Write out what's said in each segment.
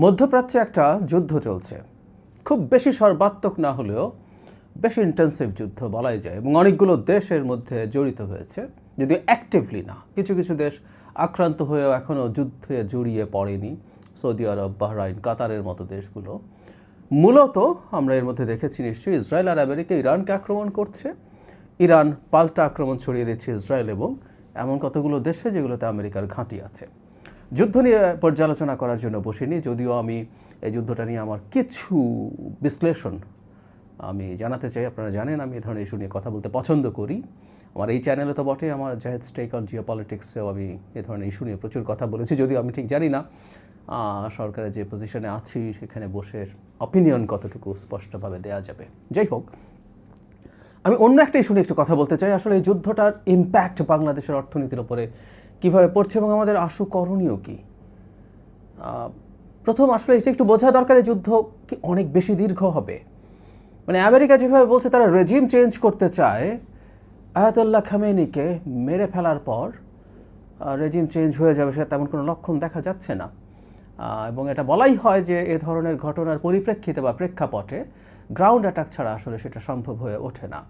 মধ্যপ্রাচ্যে একটা যুদ্ধ চলছে, খুব বেশি সর্বাত্মক না হলেও বেশ ইন্টেন্সিভ যুদ্ধ বলাই যায়, এবং অনেকগুলো দেশের মধ্যে জড়িত হয়েছে, যদিও অ্যাক্টিভলি না। কিছু কিছু দেশ আক্রান্ত হয়েও এখনও যুদ্ধে জড়িয়ে পড়েনি, সৌদি আরব, বাহরাইন, কাতারের মতো দেশগুলো। মূলত আমরা এর মধ্যে দেখেছি নিশ্চয়ই ইসরায়েল আর আমেরিকা ইরানকে আক্রমণ করছে, ইরান পাল্টা আক্রমণ ছড়িয়ে দিচ্ছে ইসরায়েল এবং এমন কতগুলো দেশে যেগুলোতে আমেরিকার ঘাঁটি আছে। যুদ্ধ নিয়ে পর্যালোচনা করার জন্য বসিনি, যদিও আমি এই যুদ্ধটা নিয়ে আমার কিছু বিশ্লেষণ আমি জানাতে চাই। আপনারা জানেন আমি এ ধরনের ইস্যু নিয়ে কথা বলতে পছন্দ করি। আমার এই চ্যানেলে তো বটে, আমার জাহেদ টেক অন জিও পলিটিক্সেও আমি এ ধরনের ইস্যু নিয়ে প্রচুর কথা বলেছি, যদিও আমি ঠিক জানি না সরকারের যে পজিশনে আছি সেখানে বসে অপিনিয়ন কতটুকু স্পষ্টভাবে দেওয়া যাবে। যাই হোক, আমি অন্য একটা ইস্যু নিয়ে একটু কথা বলতে চাই। আসলে এই যুদ্ধটার ইম্প্যাক্ট বাংলাদেশের অর্থনীতির উপরে কীভাবে পড়ছে এবং আমাদের আশু করণীয় কী। প্রথম আসলে এটা একটু বোঝা দরকার, এই যুদ্ধ কি অনেক বেশি দীর্ঘ হবে। মানে আমেরিকা যেভাবে বলছে তারা রেজিম চেঞ্জ করতে চায়, আয়াতুল্লাহ খামেনিকে মেরে ফেলার পর রেজিম চেঞ্জ হয়ে যাবে, সেটা তেমন কোনো লক্ষণ দেখা যাচ্ছে না। এবং এটা বলাই হয় যে এ ধরনের ঘটনার পরিপ্রেক্ষিতে বা প্রেক্ষাপটে গ্রাউন্ড অ্যাটাক ছাড়া আসলে সেটা সম্ভব হয়ে ওঠে না।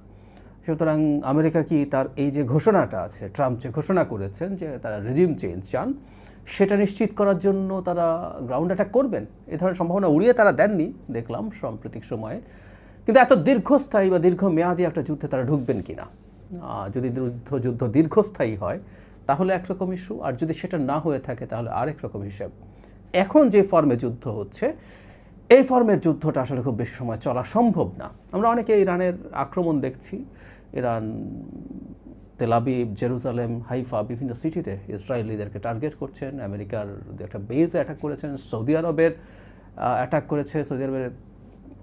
সুতরাং আমেরিকা কি তার এই যে ঘোষণাটা আছে, ট্রাম্প যে ঘোষণা করেছেন যে তারা রেজিম চেঞ্জ চান, সেটা নিশ্চিত করার জন্য তারা গ্রাউন্ড অ্যাটাক করবেন, এ ধরনের সম্ভাবনা উড়িয়ে তারা দেননি দেখলাম সাম্প্রতিক সময়ে। কিন্তু এত দীর্ঘস্থায়ী বা দীর্ঘমেয়াদী একটা যুদ্ধে তারা ঢুকবেন কিনা। যদি যুদ্ধ দীর্ঘস্থায়ী হয় তাহলে একরকম ইস্যু, আর যদি সেটা না হয়ে থাকে তাহলে আরেক রকম হিসেব। এখন যে ফর্মে যুদ্ধ হচ্ছে, এই ফর্মের যুদ্ধটা আসলে খুব বেশি সময় চলা সম্ভব না। আমরা অনেকে ইরানের আক্রমণ দেখছি, Iran Tel Aviv, Jerusalem, Haifa বিভিন্ন সিটিতে ইসরায়েলিদেরকে টার্গেট করছেন, আমেরিকার একটা বেজে অ্যাটাক করেছেন, সৌদি আরবের অ্যাটাক করেছে, সৌদি আরবের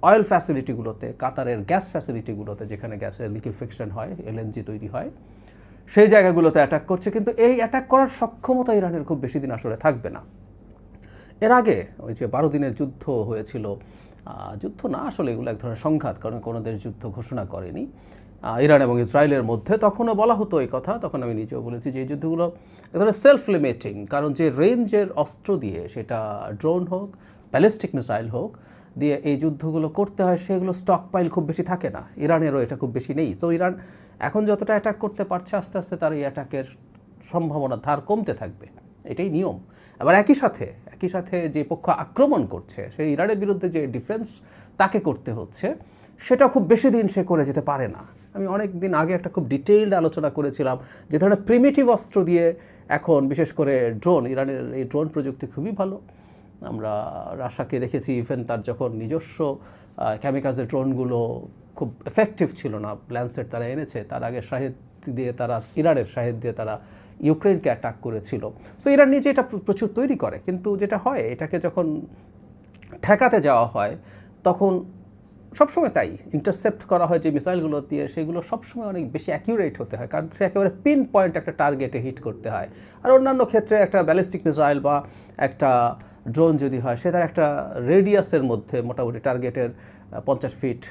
অয়েল ফ্যাসিলিটিগুলোতে, কাতারের গ্যাস ফ্যাসিলিটিগুলোতে যেখানে গ্যাসের লিকুইফিকেশন হয়, এলএনজি তৈরি হয়, সেই জায়গাগুলোতে অ্যাটাক করছে। কিন্তু এই অ্যাটাক করার সক্ষমতা ইরানের খুব বেশি দিন আসলে থাকবে না। এর আগে ওই যে 12 দিনের যুদ্ধ হয়েছিল, যুদ্ধ না আসলে এগুলো এক ধরনের সংঘাত, কারণ কোনো দেশ যুদ্ধ ঘোষণা করেনি ইরান এবং ইসরায়েলের মধ্যে। তখনও বলা হতো এই কথা, তখন আমি নিজেও বলেছি যে এই যুদ্ধগুলো এক ধরনের সেলফ লিমিটিং, কারণ যে রেঞ্জের অস্ত্র দিয়ে, সেটা ড্রোন হোক, ব্যালিস্টিক মিসাইল হোক, দিয়ে এই যুদ্ধগুলো করতে হয়, সেগুলো স্টক পাইল খুব বেশি থাকে না। ইরানেরও এটা খুব বেশি নেই। তো ইরান এখন যতটা অ্যাটাক করতে পারছে, আস্তে আস্তে তার এই অ্যাটাকের সম্ভাবনা ধার কমতে থাকবে, এটাই নিয়ম। আবার একই সাথে যে পক্ষ আক্রমণ করছে, সেই ইরানের বিরুদ্ধে যে ডিফেন্স তাকে করতে হচ্ছে, সেটা খুব বেশি দিন সে করে যেতে পারে না। আমি অনেক দিন আগে একটা খুব ডিটেইলড আলোচনা করেছিলাম যে ধরনের প্রিমিটিভ অস্ত্র দিয়ে এখন বিশেষ করে ড্রোন, ইরানের এই ড্রোন প্রযুক্তি খুবই ভালো। আমরা রাশাকে দেখেছি, ইভেন তার যখন নিজস্ব ক্যামিকাজের ড্রোনগুলো খুব এফেক্টিভ ছিল না, ল্যান্সেট তারা এনেছে, তার আগে শাহেদ দিয়ে তারা, ইরানের শাহেদ দিয়ে তারা ইউক্রেনকে অ্যাটাক করেছিল। সো ইরান নিজে এটা প্রচুর তৈরি করে, কিন্তু যেটা হয়, এটাকে যখন ঠেকাতে যাওয়া হয় তখন সবসময় তাই ইন্টারসেপ্ট করা হয় যে মিসাইলগুলো দিয়ে, সেগুলো সবসময় অনেক বেশি অ্যাকিউরেট হতে হয়, কারণ সে একেবারে পিন পয়েন্ট একটা টার্গেটে হিট করতে হয়। আর অন্যান্য ক্ষেত্রে একটা ব্যালিস্টিক মিসাইল বা একটা ড্রোন যদি হয়, সে তার একটা রেডিয়াসের মধ্যে, মোটামুটি টার্গেটের 50 ফিট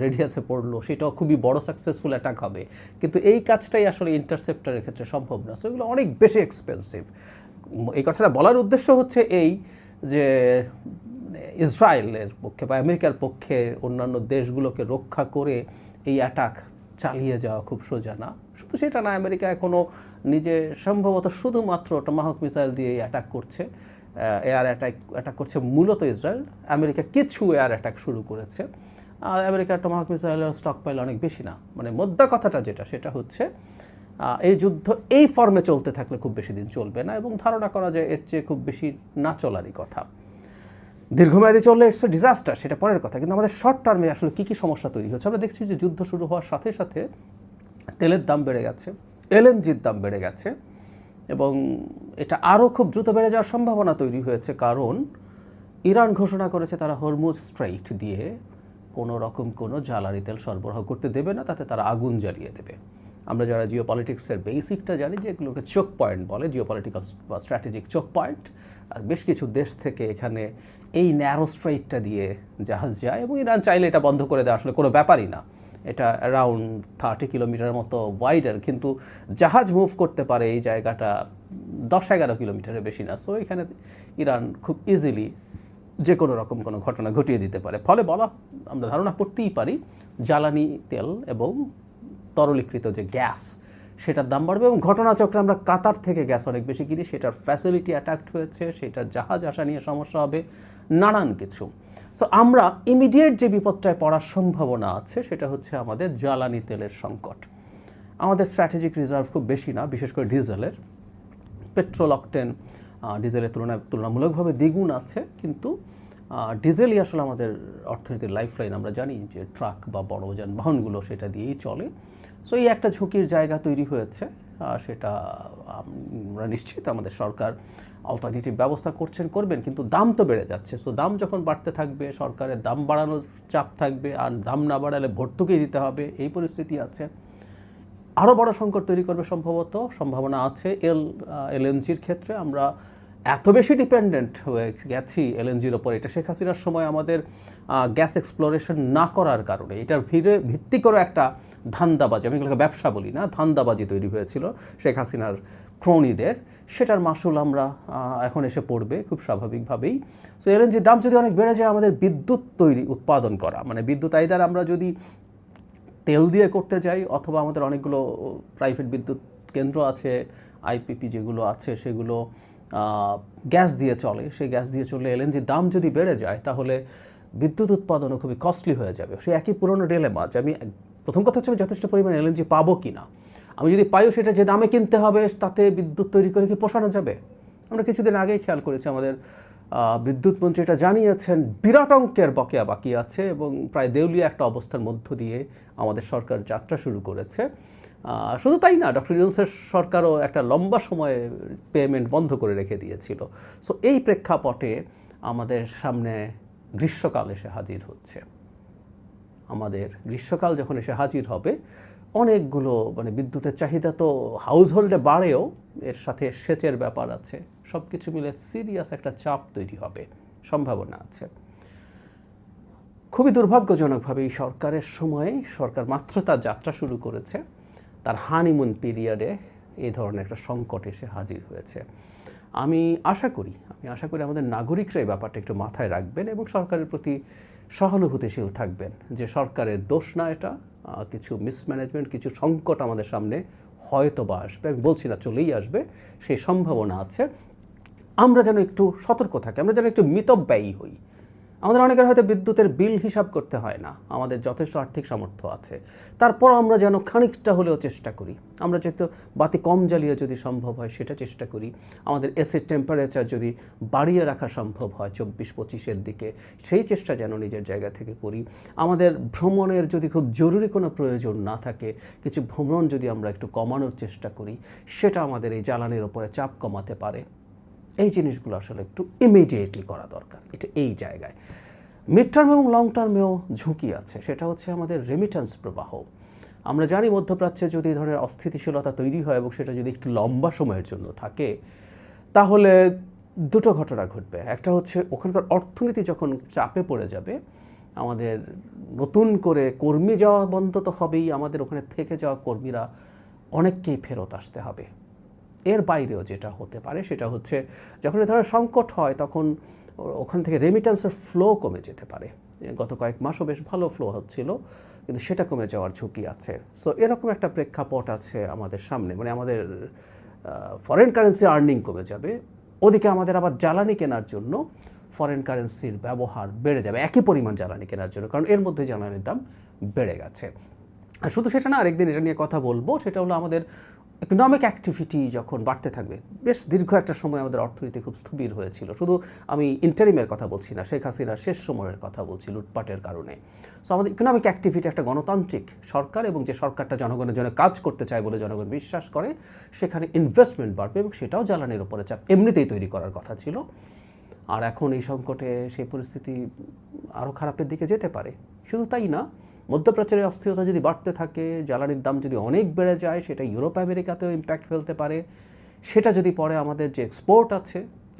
রেডিয়াসে পড়লো, সেটাও খুবই বড় সাকসেসফুল অ্যাটাক হবে। কিন্তু এই কাজটাই আসলে ইন্টারসেপ্টারের ক্ষেত্রে সম্ভব না। সো এগুলো অনেক বেশি এক্সপেন্সিভ। এই কথাটা বলার উদ্দেশ্য হচ্ছে এই যে ইসরায়েলের পক্ষে বা আমেরিকার পক্ষে অন্যান্য দেশগুলোকে রক্ষা করে এই অ্যাটাক চালিয়ে যাওয়া খুব সোজা না। শুধু সেটা না, আমেরিকা এখনও নিজে সম্ভবত শুধুমাত্র টমাহক মিসাইল দিয়ে অ্যাটাক করছে, এয়ার অ্যাটাক করছে মূলত ইসরায়েল। আমেরিকা কিছু এয়ার অ্যাটাক শুরু করেছে। আমেরিকার টমাহক মিসাইলের স্টক পাইল অনেক বেশি না। মানে মোদ্দা কথাটা যেটা, সেটা হচ্ছে এই যুদ্ধ এই ফর্মে চলতে থাকলে খুব বেশি দিন চলবে না, এবং ধারণা করা যায় এর চেয়ে খুব বেশি না চলারই কথা। দীর্ঘমেয়াদী চললে ইটস এ ডিজাস্টার, সেটা পরের কথা। কিন্তু আমাদের শর্ট টার্মে আসলে কী কী সমস্যা তৈরি হচ্ছে আমরা দেখছি যে যুদ্ধ শুরু হওয়ার সাথে সাথে তেলের দাম বেড়ে গেছে, এলএনজির দাম বেড়ে গেছে, এবং এটা আরও খুব দ্রুত বেড়ে যাওয়ার সম্ভাবনা তৈরি হয়েছে, কারণ ইরান ঘোষণা করেছে তারা হরমুজ স্ট্রাইট দিয়ে কোনো রকম কোনো জ্বালানি তেল সরবরাহ করতে দেবে না, তাতে তারা আগুন জ্বালিয়ে দেবে। আমরা যারা জিও পলিটিক্সের বেসিকটা জানি, যে এগুলোকে চোক পয়েন্ট বলে, জিও পলিটিক্যাল বা স্ট্র্যাটেজিক চোক পয়েন্ট। বেশ কিছু দেশ থেকে এখানে এই ন্যারো স্ট্রাইটটা দিয়ে জাহাজ যায়, এবং ইরান চাইলে এটা বন্ধ করে দেওয়া আসলে কোনো ব্যাপারই না। এটা অ্যারাউন্ড 30 কিলোমিটার মতো ওয়াইডার, কিন্তু জাহাজ মুভ করতে পারে এই জায়গাটা 10-11 কিলোমিটারের বেশি না। সো এখানে ইরান খুব ইজিলি যে কোনো রকম কোনো ঘটনা ঘটিয়ে দিতে পারে। ফলে আমরা ধারণা করতেই পারি জ্বালানি তেল এবং তরলীকৃত যে গ্যাস সেটার দাম বাড়বে, এবং ঘটনাচক্রে আমরা কাতার থেকে গ্যাস অনেক বেশি কিনি, সেটার ফ্যাসিলিটি অ্যাটাক্ট হয়েছে, সেটার জাহাজ আসা নিয়ে সমস্যা হবে, নানান কিছু। সো আমরা ইমিডিয়েট যে বিপদটায় পড়ার সম্ভাবনা আছে সেটা হচ্ছে আমাদের জ্বালানি তেলের সংকট। আমাদের স্ট্র্যাটেজিক রিজার্ভ খুব বেশি না, বিশেষ করে ডিজেলের। পেট্রোল অকটেন ডিজেলের তুলনামূলকভাবে দ্বিগুণ আছে, কিন্তু ডিজেলই আসলে আমাদের অর্থনীতির লাইফলাইন। আমরা জানি যে ট্রাক বা বড় যানবাহনগুলো সেটা দিয়েই চলে। সো এই একটা ঝুঁকির জায়গা তৈরি হয়েছে, সেটা আমরা নিশ্চিত আমাদের সরকার অল্টারনেটিভ ব্যবস্থা করবেন, কিন্তু দাম তো বেড়ে যাচ্ছে। সো দাম যখন বাড়তে থাকবে, সরকারের দাম বাড়ানোর চাপ থাকবে, আর দাম না বাড়ালে ভর্তুকি দিতে হবে, এই পরিস্থিতি আছে। আরও বড় সংকট তৈরি করবে সম্ভাবনা আছে এলএনজির ক্ষেত্রে। আমরা এত বেশি ডিপেন্ডেন্ট হয়ে গেছি এলএনজির ওপর, এটা শেখ হাসিনার সময় আমাদের গ্যাস এক্সপ্লোরেশন না করার কারণে এটার ভিত্তি করে একটা ধান্দাবাজি, আমি এগুলোকে ব্যবসা বলি না, ধান্দাবাজি তৈরি হয়েছিল শেখ হাসিনার ক্রোনিদের। সেটার মাসুল আমরা এখন এসে পড়বে খুব স্বাভাবিকভাবেই। সো এলএনজির দাম যদি অনেক বেড়ে যায়, আমাদের বিদ্যুৎ উৎপাদন করা, মানে বিদ্যুৎ আইদার আমরা যদি তেল দিয়ে করতে যাই, অথবা আমাদের অনেকগুলো প্রাইভেট বিদ্যুৎ কেন্দ্র আছে, আইপিপি যেগুলো আছে সেগুলো গ্যাস দিয়ে চলে, সেই গ্যাস দিয়ে চলে এলএনজির দাম যদি বেড়ে যায়, তাহলে বিদ্যুৎ উৎপাদনও খুবই কস্টলি হয়ে যাবে। সেই একই পুরনো ডিলেমা যে আমি প্রথম কথা হচ্ছে আমি যথেষ্ট পরিমাণে এলএনজি পাবো কি না, আমি যদি পাইও সেটা যে দামে কিনতে হবে, তাতে বিদ্যুৎ তৈরি করে কি পোষানো যাবে? আমরা কিছুদিন আগেই খেয়াল করেছি আমাদের বিদ্যুৎ মন্ত্রী এটা জানিয়েছেন, বিরাট অঙ্কের বকেয়া বাকি আছে এবং প্রায় দেউলিয়া একটা অবস্থার মধ্য দিয়ে আমাদের সরকার যাত্রা শুরু করেছে। শুধু তাই না, ডক্টর ইউনূসের সরকারও একটা লম্বা সময়ে পেমেন্ট বন্ধ করে রেখে দিয়েছিল। সো এই প্রেক্ষাপটে আমাদের সামনে গ্রীষ্মকাল এসে হাজির হচ্ছে। আমাদের গ্রীষ্মকাল যখন এসে হাজির হবে, অনেকগুলো মানে বিদ্যুতের চাহিদা তো হাউস হোল্ডে বাড়েও, এর সাথে সেচের ব্যাপার আছে, সব কিছু মিলে সিরিয়াস একটা চাপ তৈরি হবে, সম্ভাবনা আছে। খুবই দুর্ভাগ্যজনকভাবে এই সরকারের সময়ে, সরকার মাত্র তার যাত্রা শুরু করেছে, তার হানিমুন পিরিয়ডে এই ধরনের একটা সংকট এসে হাজির হয়েছে। আমি আশা করি আমাদের নাগরিকরা এই ব্যাপারটা একটু মাথায় রাখবেন এবং সরকারের প্রতি সহানুভূতিশীল থাকবেন যে সরকারের দোষ না এটা, কিছু মিসম্যানেজমেন্ট, কিছু সংকট আমাদের সামনে হয়তো বা আসবে, আমি বলছি না চলেই আসবে, সেই সম্ভাবনা আছে। আমরা যেন একটু সতর্ক থাকি, আমরা যেন একটু মিতব্যয়ী হই। আমাদের অনেকের হয়তো বিদ্যুতের বিল হিসাব করতে হয় না, আমাদের যথেষ্ট আর্থিক সামর্থ্য আছে, তারপর আমরা যেন খানিকটা হলেও চেষ্টা করি, আমরা যেহেতু বাতি কম জ্বালিয়ে যদি সম্ভব হয় সেটা চেষ্টা করি, আমাদের এসির টেম্পারেচার যদি বাড়িয়ে রাখা সম্ভব হয় 24-25-এর দিকে, সেই চেষ্টা যেন নিজের জায়গা থেকে করি। আমাদের ভ্রমণের যদি খুব জরুরি কোনো প্রয়োজন না থাকে, কিছু ভ্রমণ যদি আমরা একটু কমানোর চেষ্টা করি, সেটা আমাদের এই জ্বালানির ওপরে চাপ কমাতে পারে। এই জিনিসগুলো আসলে একটু ইমিডিয়েটলি করা দরকার। এটা এই জায়গায় মিড টার্ম এবং লং টার্মেও ঝুঁকি আছে, সেটা হচ্ছে আমাদের রেমিটেন্স প্রবাহ। আমরা জানি মধ্যপ্রাচ্যে যদি এই ধরনের অস্থিতিশীলতা তৈরি হয় এবং সেটা যদি একটু লম্বা সময়ের জন্য থাকে, তাহলে দুটো ঘটনা ঘটবে। একটা হচ্ছে ওখানকার অর্থনীতি যখন চাপে পড়ে যাবে, আমাদের নতুন করে কর্মী যাওয়া বন্ধ তো হবেই, আমাদের ওখানে থেকে যাওয়া কর্মীরা অনেককেই ফেরত আসতে হবে। এর বাইরেও যেটা হতে পারে সেটা হচ্ছে যখন এ ধরনের সংকট হয়, তখন ওখান থেকে রেমিটেন্সের ফ্লো কমে যেতে পারে। গত কয়েক মাসও বেশ ভালো ফ্লো হচ্ছিল, কিন্তু সেটা কমে যাওয়ার ঝুঁকি আছে। সো এরকম একটা প্রেক্ষাপট আছে আমাদের সামনে, মানে আমাদের ফরেন কারেন্সি আর্নিং কমে যাবে, ওদিকে আমাদের আবার জ্বালানি কেনার জন্য ফরেন কারেন্সির ব্যবহার বেড়ে যাবে একই পরিমাণ জ্বালানি কেনার জন্য, কারণ এর মধ্যে জ্বালানির দাম বেড়ে গেছে। আর শুধু সেটা না, আরেকদিন এটা নিয়ে কথা বলবো, সেটা হলো আমাদের ইকোনমিক অ্যাক্টিভিটি যখন বাড়তে থাকবে। বেশ দীর্ঘ একটা সময় আমাদের অর্থনীতি খুব স্থবির হয়েছিল, শুধু আমি ইন্টারিমের কথা বলছি না, শেখ হাসিনার শেষ সময়ের কথা বলছি, লুটপাটের কারণে। সো আমাদের ইকোনমিক অ্যাক্টিভিটি, একটা গণতান্ত্রিক সরকার এবং যে সরকারটা জনগণের জন্য কাজ করতে চায় বলে জনগণ বিশ্বাস করে, সেখানে ইনভেস্টমেন্ট বাড়বে এবং সেটাও জ্বালানির উপরে চাপ এমনিতেই তৈরি করার কথা ছিল। আর এখন এই সংকটে সেই পরিস্থিতি আরও খারাপের দিকে যেতে পারে। শুধু তাই না, মধ্যপ্রাচ্যের অস্থিরতা যদি বাড়তে থাকে, জ্বালানির দাম যদি অনেক বেড়ে যায়, সেটা ইউরোপ আমেরিকাতেও ইম্প্যাক্ট ফেলতে পারে। সেটা যদি পরে আমাদের যে এক্সপোর্ট আছে,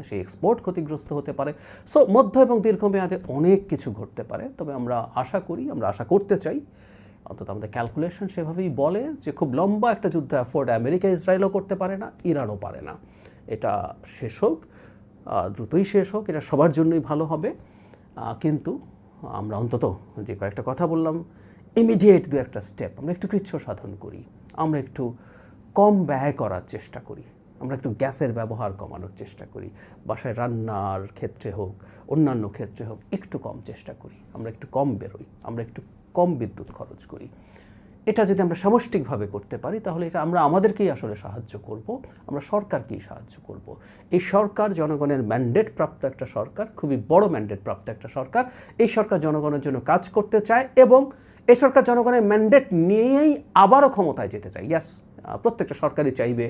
সেই এক্সপোর্ট ক্ষতিগ্রস্ত হতে পারে। সো মধ্য এবং দীর্ঘমেয়াদে অনেক কিছু ঘটতে পারে। তবে আমরা আশা করতে চাই, অন্তত আমাদের ক্যালকুলেশন সেভাবেই বলে যে খুব লম্বা একটা যুদ্ধ অ্যাফোর্ড আমেরিকা ইসরায়েলও করতে পারে না, ইরানও পারে না। এটা শেষ হোক, দ্রুতই শেষ হোক, এটা সবার জন্যই ভালো হবে। কিন্তু আমরা অন্তত যে কয়েকটা কথা বললাম, ইমিডিয়েট দু একটা স্টেপ আমরা একটু কৃচ্ছ সাধন করি, আমরা একটু কম ব্যয় করার চেষ্টা করি, আমরা একটু গ্যাসের ব্যবহার কমানোর চেষ্টা করি, বাসায় রান্নার ক্ষেত্রে হোক অন্যান্য ক্ষেত্রে হোক একটু কম চেষ্টা করি, আমরা একটু কম বেরোই, আমরা একটু কম বিদ্যুৎ খরচ করি। এটা যদি আমরা সামষ্টিকভাবে করতে পারি তাহলে এটা আমরা আমাদেরকেই আসলে সাহায্য করব, আমরা সরকারকেই সাহায্য করব। এই সরকার জনগণের ম্যান্ডেট প্রাপ্ত একটা সরকার, খুবই বড় ম্যান্ডেট প্রাপ্ত একটা সরকার। এই সরকার জনগণের জন্য কাজ করতে চায় এবং এই সরকার জনগণের ম্যান্ডেট নিয়েই আবারও ক্ষমতায় যেতে চায়। ইয়াস, প্রত্যেকটা সরকারই চাইবে